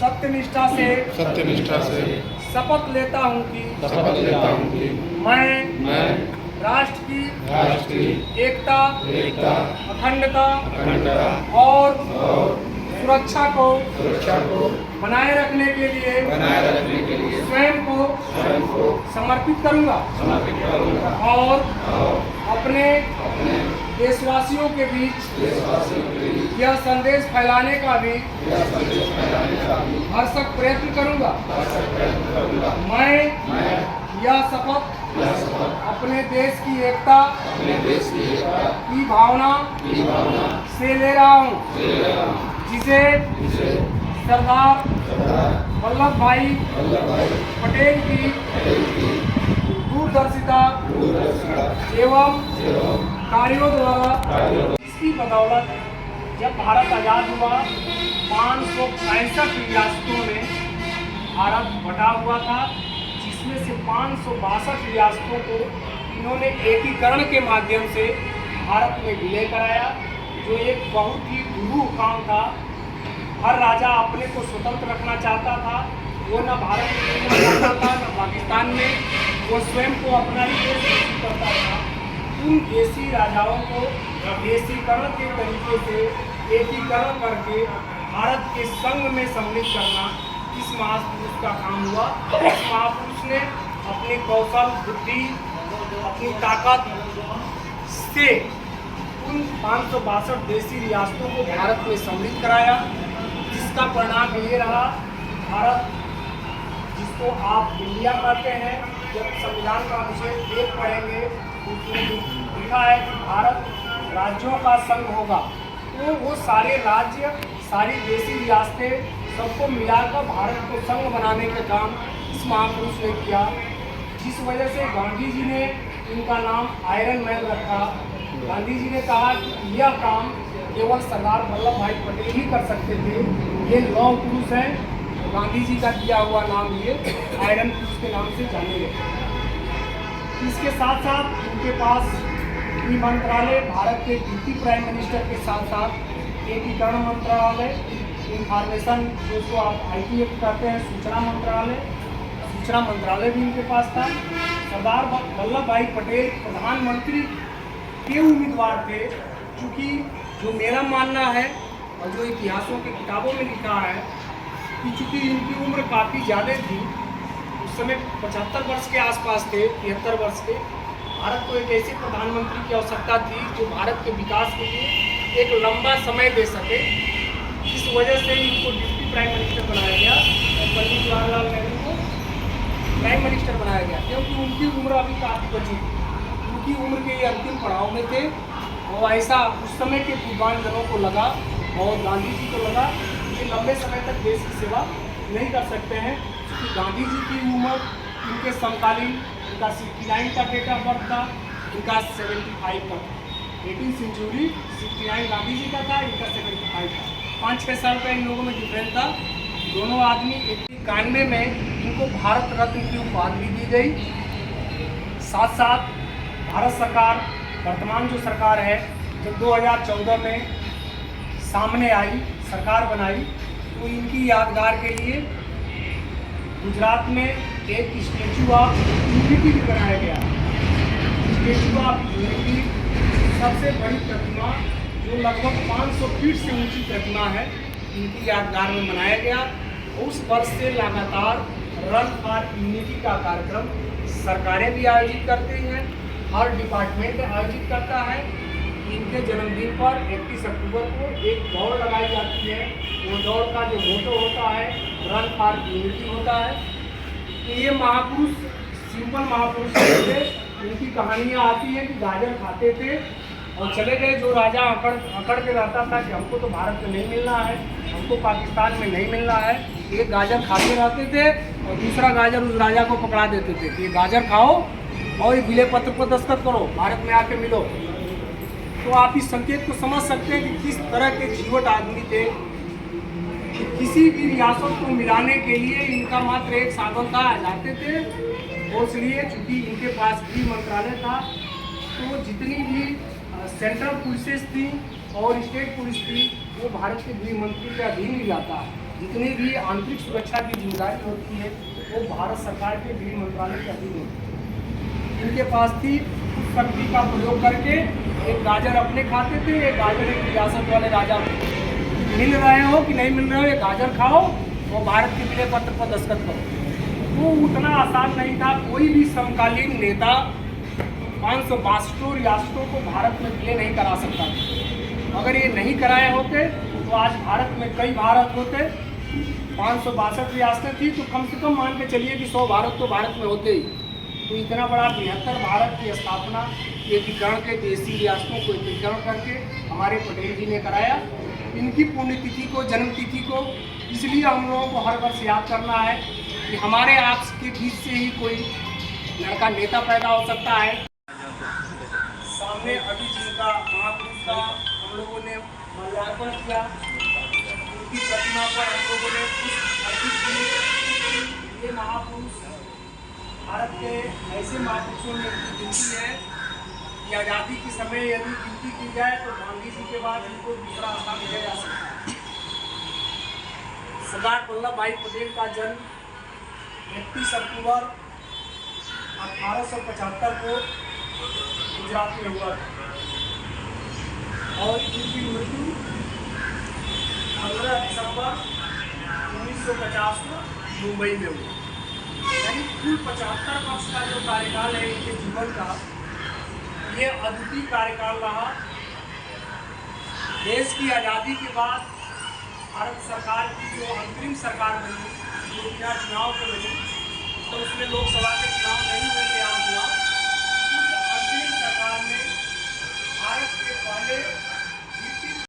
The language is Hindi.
सत्यनिष्ठा से शपथ लेता हूँ कि मैं राष्ट्र की एकता, अखंडता और सुरक्षा को बनाए रखने के लिए स्वयं को समर्पित करूंगा और अपने देशवासियों के बीच यह संदेश फैलाने का भी भरसक प्रयत्न करूंगा। मैं यह शपथ अपने देश की एकता की भावना से ले रहा हूँ, जिसे सरदार वल्लभ भाई पटेल की दूरदर्शिता एवं कार्यों द्वारा, इसकी बदौलत जब भारत आज़ाद हुआ 565 रियासतों में भारत बटा हुआ था, जिसमें से 562 रियासतों को इन्होंने एकीकरण के माध्यम से भारत में विलय कराया, जो एक बहुत ही दुरूह काम था। हर राजा अपने को स्वतंत्र रखना चाहता था, वो न भारत में रहना चाहता था न पाकिस्तान में, वो स्वयं को अपना ही देश घोषित करता था। उन देशी राजाओं को देशीकरण के तरीके से एकीकरण करके भारत के संघ में सम्मिलित करना इस महापुरुष का काम हुआ। इस महापुरुष ने अपने कौशल, बुद्धि, अपनी ताकत से उन 562 देशी रियासतों को भारत में सम्मिलित कराया, जिसका परिणाम ये रहा, भारत जिसको आप इंडिया कहते हैं, जब संविधान का अनुच्छेद 1 पढ़ेंगे उसमें लिखा है कि भारत राज्यों का संघ होगा। तो वो सारे राज्य, सारी देशी रियासतें सबको मिलाकर भारत को संघ बनाने का काम इस महापुरुष ने किया, जिस वजह से गांधी जी ने इनका नाम आयरन मैन रखा। गांधी जी ने कहा कि यह काम केवल सरदार वल्लभ भाई पटेल ही कर सकते थे, ये लौह पुरुष हैं। गांधी जी का दिया हुआ नाम ये आयरन पुरुष के नाम से जाने गए। इसके साथ साथ उनके पास ई मंत्रालय, भारत के डिप्टी प्राइम मिनिस्टर के साथ साथ एकीकरण मंत्रालय, इंफॉर्मेशन जिसको आप ITF कहते हैं, सूचना मंत्रालय भी इनके पास था। सरदार वल्लभ भाई पटेल प्रधानमंत्री के उम्मीदवार थे, क्योंकि जो मेरा मानना है और जो इतिहासों की किताबों में लिखा है कि चूँकि इनकी उम्र काफ़ी ज़्यादा थी, उस समय 75 वर्ष के आसपास थे, 73 वर्ष के। भारत को एक ऐसे प्रधानमंत्री की आवश्यकता थी जो भारत के विकास के लिए एक लंबा समय दे सके। इस वजह से इनको डिप्टी प्राइम मिनिस्टर बनाया गया और पंडित जवाहरलाल नेहरू को प्राइम मिनिस्टर बनाया गया, क्योंकि उनकी उम्र अभी काफ़ी बची थी, उनकी उम्र के ये अंतिम पड़ाव में थे। और ऐसा उस समय के विद्वान जनों को लगा और गांधी जी को लगा कि लंबे समय तक देश की सेवा नहीं कर सकते हैं, क्योंकि गांधी जी की उम्र इनके समकालीन, इनका 69 का डेट ऑफ बर्थ था, इनका 75 का था। 18 सेंचुरी 69 गांधी जी का था, इनका 75 था। 5-6 साल का इन लोगों में डिफरेंस था। दोनों आदमी 91 में इनको भारत रत्न की उपाधि भी दी गई। साथ साथ भारत सरकार, वर्तमान जो सरकार है, जब 2014 में सामने आई, सरकार बनाई, तो इनकी यादगार के लिए गुजरात में एक स्टैचू ऑफ यूनिटी भी बनाया गया। स्टैचू ऑफ यूनिटी सबसे बड़ी प्रतिमा, जो लगभग 500 फीट से ऊंची प्रतिमा है, इनकी यादगार में बनाया गया। उस वर्ष से लगातार रन फॉर यूनिटी का कार्यक्रम सरकारें भी आयोजित करती हैं, हर डिपार्टमेंट आयोजित करता है। इनके जन्मदिन पर 31 अक्टूबर को एक दौड़ लगाई जाती है। वो दौड़ का जो मोटो होता है रन फॉर यूनिटी होता है। तो ये महापुरुष सिंपल महापुरुष थे। इनकी कहानियाँ आती हैं कि गाजर खाते थे और चले गए। जो राजा अकड़ के रहता था कि हमको तो भारत में नहीं मिलना है, हमको पाकिस्तान में नहीं मिलना है, एक गाजर खाते रहते थे और दूसरा गाजर उस राजा को पकड़ा देते थे कि ये गाजर खाओ और ये विलय पत्र पर दस्तखत करो, भारत में आके मिलो। तो आप इस संकेत को समझ सकते हैं कि किस तरह के जीवट आदमी थे। किसी भी रियासत को मिलाने के लिए इनका मात्र एक साधन था, जाते थे। और इसलिए चूँकि इनके पास गृह मंत्रालय था, तो जितनी भी सेंट्रल पुलिसेस थी और स्टेट पुलिस थी, वो भारत के गृह मंत्री के अधीन ही जाता है। जितनी भी आंतरिक सुरक्षा की जिम्मेदारी होती है वो भारत सरकार के गृह मंत्रालय के अधीन होती है। इनके पास थी उस शक्ति का प्रयोग करके एक गाजर अपने खाते थे, एक गाजर एक रियासत वाले राजा मिल रहे हो कि नहीं मिल रहे हो, ये गाजर खाओ और भारत के विलय पत्र पर दस्तखत करो। वो उतना आसान नहीं था। कोई भी समकालीन नेता 562 रियासतों को भारत में विलय नहीं करा सकता था। अगर ये नहीं कराए होते तो आज भारत में कई भारत होते। 562 रियासतें थी तो कम से कम मान के चलिए कि 100 भारत तो भारत में होते ही। तो इतना बड़ा बृहत्तर भारत की स्थापना एकीकरण के देशी रियासतों को एकीकरण करके हमारे पटेल जी ने कराया। इनकी पुण्यतिथि को, जन्मतिथि को इसलिए हम लोगों को हर वर्ष याद करना है कि हमारे आपस के बीच से ही कोई लड़का नेता पैदा हो सकता है। सामने अभी जिनका महापुरुष का हम लोगों ने माल्यार्पण किया, उनकी प्रतिमा पर हम लोगों ने पुष्प अर्पित किए। ये महापुरुष भारत के ऐसे महापुरुषों में इनकी गिनती है कि आज़ादी के समय यदि गिनती की जाए तो गांधी जी के बाद इनको दूसरा स्थान दिया जा सकता है। सरदार वल्लभ भाई पटेल का जन्म 31 अक्टूबर 1875 को गुजरात में हुआ था और इनकी मृत्यु 15 दिसंबर 1950 को मुंबई में हुई। यानी कुल 75 वर्ष का जो कार्यकाल है इनके जीवन का, ये अद्वितीय कार्यकाल रहा। देश की आज़ादी के बाद भारत सरकार की जो अंतरिम सरकार बनी, जो क्या चुनाव के बनी, तो उसमें लोकसभा के चुनाव नहीं हुए थे, आम चुनाव। उस अंतरिम सरकार में भारत के पहले